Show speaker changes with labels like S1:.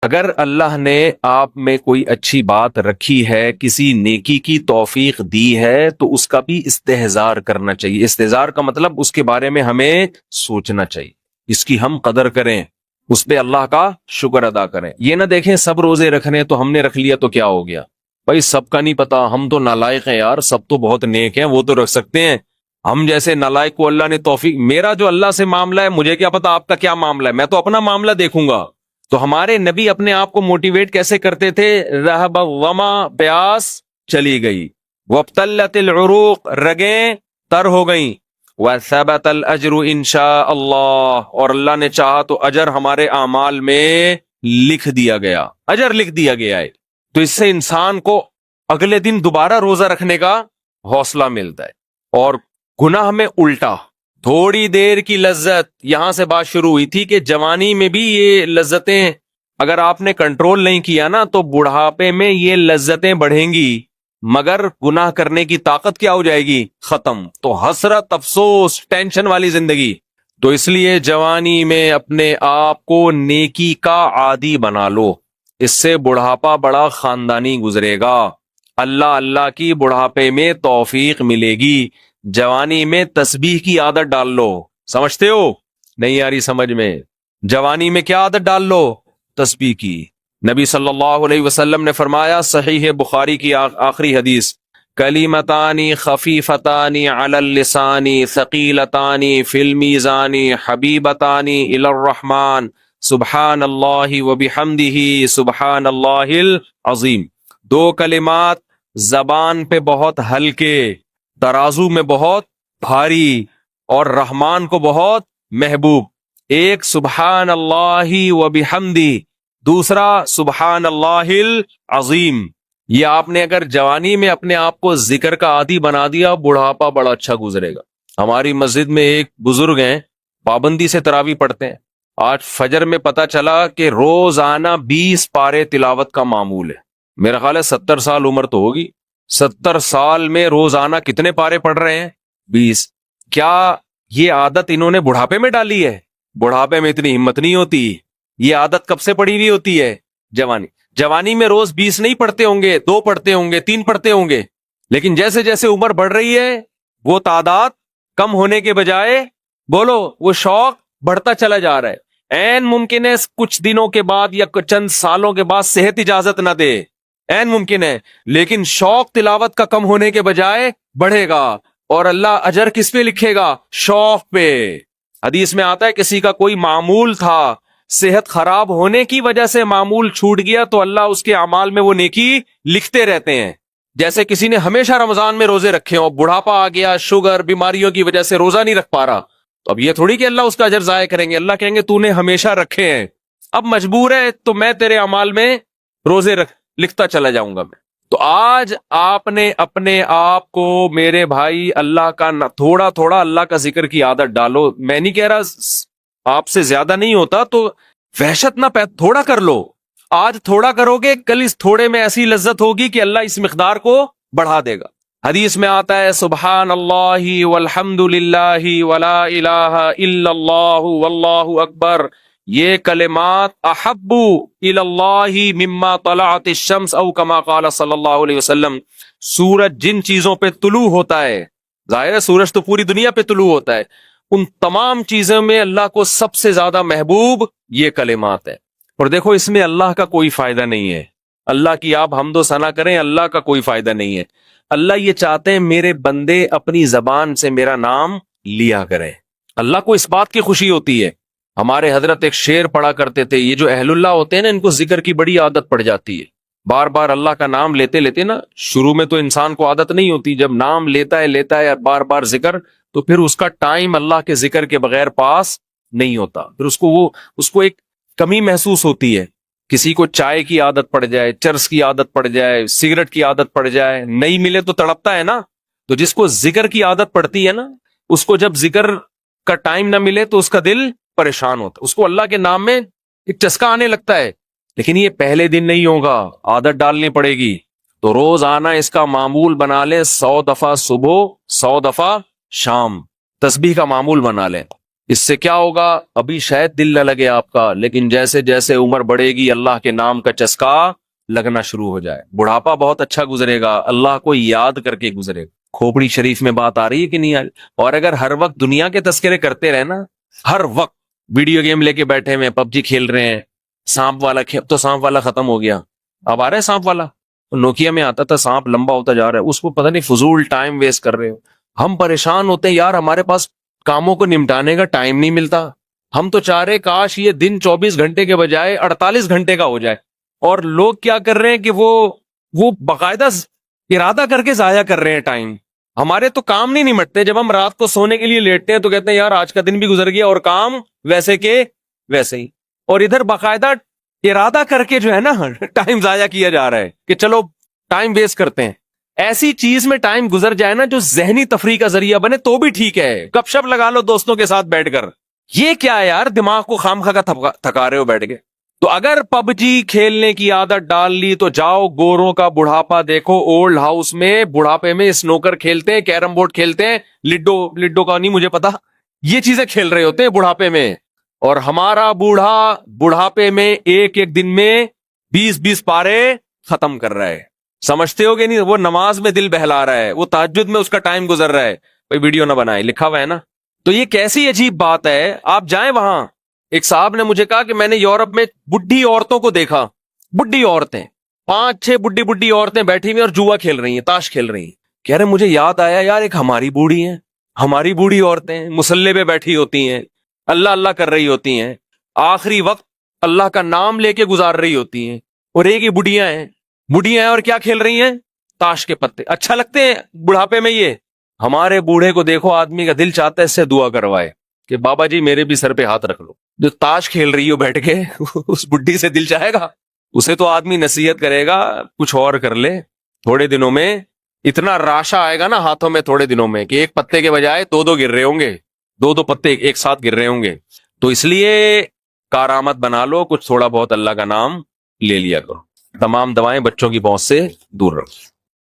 S1: اگر اللہ نے آپ میں کوئی اچھی بات رکھی ہے، کسی نیکی کی توفیق دی ہے، تو اس کا بھی استحضار کرنا چاہیے۔ استحضار کا مطلب اس کے بارے میں ہمیں سوچنا چاہیے، اس کی ہم قدر کریں، اس پہ اللہ کا شکر ادا کریں۔ یہ نہ دیکھیں سب روزے رکھنے تو ہم نے رکھ لیا تو کیا ہو گیا، بھائی سب کا نہیں پتا، ہم تو نالائق ہیں یار، سب تو بہت نیک ہیں، وہ تو رکھ سکتے ہیں، ہم جیسے نالائق کو اللہ نے توفیق، میرا جو اللہ سے معاملہ ہے مجھے کیا پتا آپ کا کیا معاملہ ہے، میں تو اپنا معاملہ دیکھوں گا۔ تو ہمارے نبی اپنے آپ کو موٹیویٹ کیسے کرتے تھے؟ رہب الظما، پیاس چلی گئی، وابتلت العروق، رگیں تر ہو گئیں، وثبت الاجر انشاء اللہ، اور اللہ نے چاہا تو اجر ہمارے اعمال میں لکھ دیا گیا، اجر لکھ دیا گیا ہے۔ تو اس سے انسان کو اگلے دن دوبارہ روزہ رکھنے کا حوصلہ ملتا ہے۔ اور گناہ میں الٹا، تھوڑی دیر کی لذت، یہاں سے بات شروع ہوئی تھی کہ جوانی میں بھی یہ لذتیں اگر آپ نے کنٹرول نہیں کیا نا تو بڑھاپے میں یہ لذتیں بڑھیں گی، مگر گناہ کرنے کی طاقت کیا ہو جائے گی؟ ختم۔ تو حسرت، افسوس، ٹینشن والی زندگی۔ تو اس لیے جوانی میں اپنے آپ کو نیکی کا عادی بنا لو، اس سے بڑھاپا بڑا خاندانی گزرے گا، اللہ اللہ کی بڑھاپے میں توفیق ملے گی۔ جوانی میں تسبیح کی عادت ڈال لو، سمجھتے ہو؟ نہیں آ رہی سمجھ میں؟ جوانی میں کیا عادت ڈال لو؟ تسبیح کی۔ نبی صلی اللہ علیہ وسلم نے فرمایا، صحیح بخاری کی آخری حدیث، کلیمتانی خفیفتانی علی اللسان ثقیلتانی فی المیزان حبیبتانی الی الرحمن سبحان اللہ وبحمدہ سبحان اللہ العظیم۔ دو کلمات زبان پہ بہت ہلکے، ترازو میں بہت بھاری، اور رحمان کو بہت محبوب۔ ایک سبحان اللہ وبحمدہ، دوسرا سبحان اللہ العظیم۔ یہ آپ نے اگر جوانی میں اپنے آپ کو ذکر کا عادی بنا دیا، بڑھاپا بڑا اچھا گزرے گا۔ ہماری مسجد میں ایک بزرگ ہیں، پابندی سے تراویح پڑھتے ہیں، آج فجر میں پتا چلا کہ روزانہ 20 پارے تلاوت کا معمول ہے۔ میرا خیال ہے 70 سال عمر تو ہوگی، 70 سال میں روزانہ کتنے پارے پڑھ رہے ہیں؟ 20۔ کیا یہ عادت انہوں نے بڑھاپے میں ڈالی ہے؟ بڑھاپے میں اتنی ہمت نہیں ہوتی، یہ عادت کب سے پڑی ہوئی ہوتی ہے؟ جوانی میں روز 20 نہیں پڑھتے ہوں گے، 2 پڑھتے ہوں گے، 3 پڑھتے ہوں گے، لیکن جیسے جیسے عمر بڑھ رہی ہے وہ تعداد کم ہونے کے بجائے بولو وہ شوق بڑھتا چلا جا رہا ہے۔ عین ممکن ہے کچھ دنوں کے بعد یا چند سالوں کے بعد صحت اجازت نہ دے، عین ممکن ہے، لیکن شوق تلاوت کا کم ہونے کے بجائے بڑھے گا، اور اللہ اجر کس پہ لکھے گا؟ شوق پہ۔ حدیث میں آتا ہے کسی کا کوئی معمول تھا، صحت خراب ہونے کی وجہ سے معمول چھوٹ گیا تو اللہ اس کے اعمال میں وہ نیکی لکھتے رہتے ہیں۔ جیسے کسی نے ہمیشہ رمضان میں روزے رکھے ہوں، بڑھاپا آ گیا، شوگر، بیماریوں کی وجہ سے روزہ نہیں رکھ پا رہا، تو اب یہ تھوڑی کہ اللہ اس کا اجر ضائع کریں گے، اللہ کہیں گے تو نے ہمیشہ رکھے ہیں، اب مجبور ہے تو میں تیرے اعمال میں روزے لکھتا چلا جاؤں گا میں۔ تو آج آپ نے اپنے آپ کو میرے بھائی اللہ کا تھوڑا تھوڑا اللہ کا ذکر کی عادت ڈالو۔ میں نہیں کہہ رہا آپ سے زیادہ نہیں ہوتا تو وحشت نہ تھوڑا کر لو، آج تھوڑا کرو گے کل اس تھوڑے میں ایسی لذت ہوگی کہ اللہ اس مقدار کو بڑھا دے گا۔ حدیث میں آتا ہے سبحان اللہ والحمد للہ ولا الہ الا اللہ واللہ اکبر، یہ کلمات احب الی اللہ مما طلعت الشمس او کما قال صلی اللہ علیہ وسلم۔ سورج جن چیزوں پہ طلوع ہوتا ہے، ظاہر ہے سورج تو پوری دنیا پہ طلوع ہوتا ہے، ان تمام چیزوں میں اللہ کو سب سے زیادہ محبوب یہ کلمات ہے۔ اور دیکھو اس میں اللہ کا کوئی فائدہ نہیں ہے، اللہ کی آپ حمد و ثنا کریں، اللہ کا کوئی فائدہ نہیں ہے۔ اللہ یہ چاہتے ہیں میرے بندے اپنی زبان سے میرا نام لیا کریں، اللہ کو اس بات کی خوشی ہوتی ہے۔ ہمارے حضرت ایک شعر پڑھا کرتے تھے، یہ جو اہل اللہ ہوتے ہیں نا ان کو ذکر کی بڑی عادت پڑ جاتی ہے، بار بار اللہ کا نام لیتے لیتے نا، شروع میں تو انسان کو عادت نہیں ہوتی، جب نام لیتا ہے بار بار ذکر، تو پھر اس کا ٹائم اللہ کے ذکر کے بغیر پاس نہیں ہوتا، پھر اس کو ایک کمی محسوس ہوتی ہے۔ کسی کو چائے کی عادت پڑ جائے، چرس کی عادت پڑ جائے، سگریٹ کی عادت پڑ جائے، نہیں ملے تو تڑپتا ہے نا۔ تو جس کو ذکر کی عادت پڑتی ہے نا، اس کو جب ذکر کا ٹائم نہ ملے تو اس کا دل پریشان ہوتا، اس کو اللہ کے نام میں ایک چسکا آنے لگتا ہے۔ لیکن یہ پہلے دن نہیں ہوگا، عادت ڈالنی پڑے گی۔ تو روز آنا اس کا معمول بنا لیں، 100 دفعہ صبح، 100 دفعہ شام تسبیح کا معمول بنا لیں۔ اس سے کیا ہوگا؟ ابھی شاید دل نہ لگے آپ کا، لیکن جیسے جیسے عمر بڑھے گی اللہ کے نام کا چسکا لگنا شروع ہو جائے، بڑھاپا بہت اچھا گزرے گا، اللہ کو یاد کر کے گزرے گا۔ کھوپڑی شریف میں بات آ رہی ہے کہ نہیں آ رہی؟ اور اگر ہر وقت دنیا کے تذکرے کرتے رہے نا، ہر وقت ویڈیو گیم لے کے بیٹھے ہوئے، پب جی کھیل رہے ہیں، سانپ والا تو سانپ والا ختم ہو گیا، اب آ رہا ہے سانپ والا، نوکیا میں آتا تھا سانپ لمبا ہوتا جا رہا ہے، اس کو پتہ نہیں فضول ٹائم ویسٹ کر رہے ہو۔ ہم پریشان ہوتے ہیں یار، ہمارے پاس کاموں کو نمٹانے کا ٹائم نہیں ملتا، ہم تو چاہ رہے کاش یہ دن 24 گھنٹے کے بجائے 48 گھنٹے کا ہو جائے، اور لوگ کیا کر رہے ہیں کہ وہ باقاعدہ ارادہ کر کے ضائع کر رہے ہیں ٹائم۔ ہمارے تو کام نہیں نمٹتے، جب ہم رات کو سونے کے لیے لیٹتے ہیں تو کہتے ہیں یار آج کا دن بھی گزر گیا اور کام ویسے کے ویسے ہی، اور ادھر باقاعدہ ارادہ کر کے جو ہے نا ٹائم ضائع کیا جا رہا ہے کہ چلو ٹائم ویسٹ کرتے ہیں۔ ایسی چیز میں ٹائم گزر جائے نا جو ذہنی تفریح کا ذریعہ بنے تو بھی ٹھیک ہے، گپ شپ لگا لو دوستوں کے ساتھ بیٹھ کر، یہ کیا ہے یار دماغ کو خام خا تھکا رہے ہو بیٹھ کے۔ تو اگر پب جی کھیلنے کی عادت ڈال لی تو جاؤ گوروں کا بڑھاپا دیکھو، اولڈ ہاؤس میں بڑھاپے میں سنوکر کھیلتے ہیں، کیرم بورڈ کھیلتے ہیں، لڈو کا نہیں مجھے پتا، یہ چیزیں کھیل رہے ہوتے ہیں بڑھاپے میں، اور ہمارا بوڑھا بڑھاپے میں ایک ایک دن میں 20 پارے ختم کر رہا ہے، سمجھتے ہو کہ نہیں؟ وہ نماز میں دل بہلا رہا ہے، وہ تہجد میں اس کا ٹائم گزر رہا ہے، کوئی ویڈیو نہ بنائے، لکھا ہوا ہے نا۔ تو یہ کیسی عجیب بات ہے، آپ جائیں وہاں، ایک صاحب نے مجھے کہا کہ میں نے یورپ میں بڈھی عورتوں کو دیکھا، بڈھی عورتیں 5-6 بڈھی عورتیں بیٹھی ہوئی اور جوا کھیل رہی ہیں، تاش کھیل رہی ہیں۔ کہہ رہے مجھے یاد آیا یار ایک ہماری بوڑھی ہیں، ہماری بوڑھی عورتیں مصلے پہ بیٹھی ہوتی ہیں، اللہ اللہ کر رہی ہوتی ہیں، آخری وقت اللہ کا نام لے کے گزار رہی ہوتی ہیں، اور ایک ہی بڈھیاں ہیں اور کیا کھیل رہی ہیں؟ تاش کے پتے۔ اچھا لگتے ہیں بڑھاپے میں یہ؟ ہمارے بوڑھے کو دیکھو، آدمی کا دل چاہتا ہے اس سے دعا کروائے کہ بابا جی میرے بھی سر پہ ہاتھ رکھ لو۔ جو تاش کھیل رہی ہو بیٹھ کے اس بڈھی سے دل چاہے گا؟ اسے تو آدمی نصیحت کرے گا کچھ اور کر لے، تھوڑے دنوں میں اتنا راشا آئے گا نا ہاتھوں میں تھوڑے دنوں میں کہ ایک پتے کے بجائے 2 گر رہے ہوں گے، 2 پتے ایک ساتھ گر رہے ہوں گے۔ تو اس لیے کارآمد بنا لو، کچھ تھوڑا بہت اللہ کا نام لے لیا کرو، تمام دوائیں بچوں کی پہنچ سے دور رکھو۔